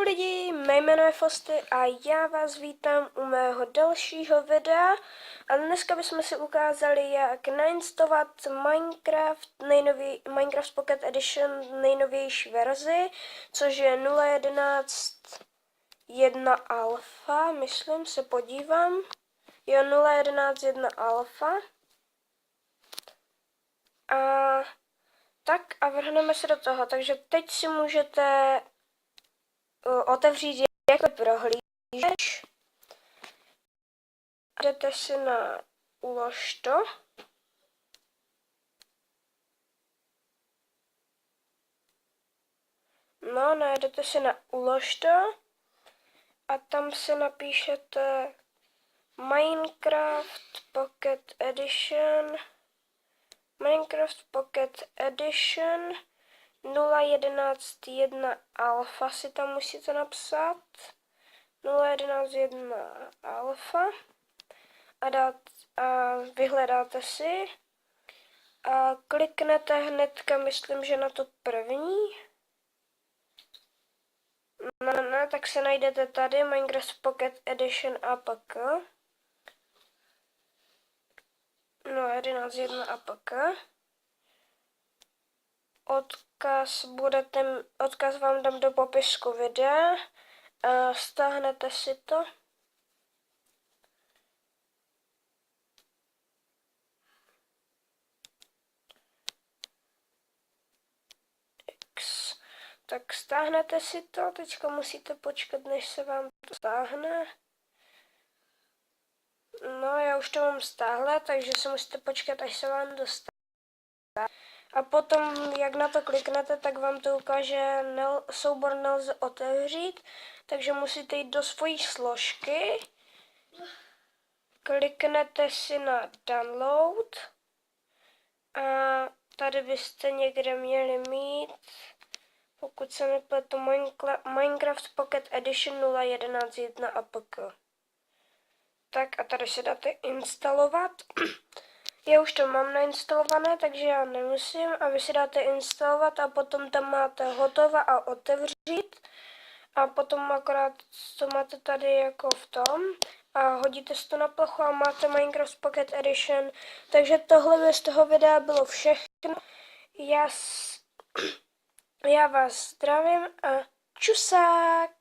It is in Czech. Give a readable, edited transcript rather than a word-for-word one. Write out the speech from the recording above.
lidi, mé jméno je Fosty a já vás vítám u mého dalšího videa. A dneska bychom si ukázali, jak nainstalovat Minecraft Pocket Edition nejnovější verzi, což je 0.11.1 alfa, myslím, se podívám. Jo, 0.11.1 alfa. Tak a vrhneme se do toho, takže teď si můžete otevřít jako prohlížeč. Jdete si na ulož to. No, najdete si na ulož to a tam si napíšete Minecraft Pocket Edition 0.11.1 alfa si tam musíte napsat. 0.11.1 alfa a vyhledáte si a kliknete hnedka, myslím, že na to první. No, tak se najdete tady Minecraft Pocket Edition APK. No, 11.1 APK. Odkaz vám dám do popisku videa. Stáhnete si to. Tak stáhnete si to, teďka musíte počkat, než se vám to stáhne. No, já už to mám stáhle, takže se musíte počkat, až se vám to stáhne. A potom, jak na to kliknete, tak vám to ukáže, soubor nelze otevřít, takže musíte jít do svojí složky. Kliknete si na download a tady byste někde měli mít, pokud se nepletu, Minecraft Pocket Edition 0.11.1 APK. Tak a tady se dáte instalovat. Já už to mám nainstalované, takže já nemusím. A vy si dáte instalovat a potom tam máte hotova a otevřít. A potom akorát to máte tady jako v tom. A hodíte si to na plochu a máte Minecraft Pocket Edition. Takže tohle z toho videa bylo všechno. Já vás zdravím a čusák!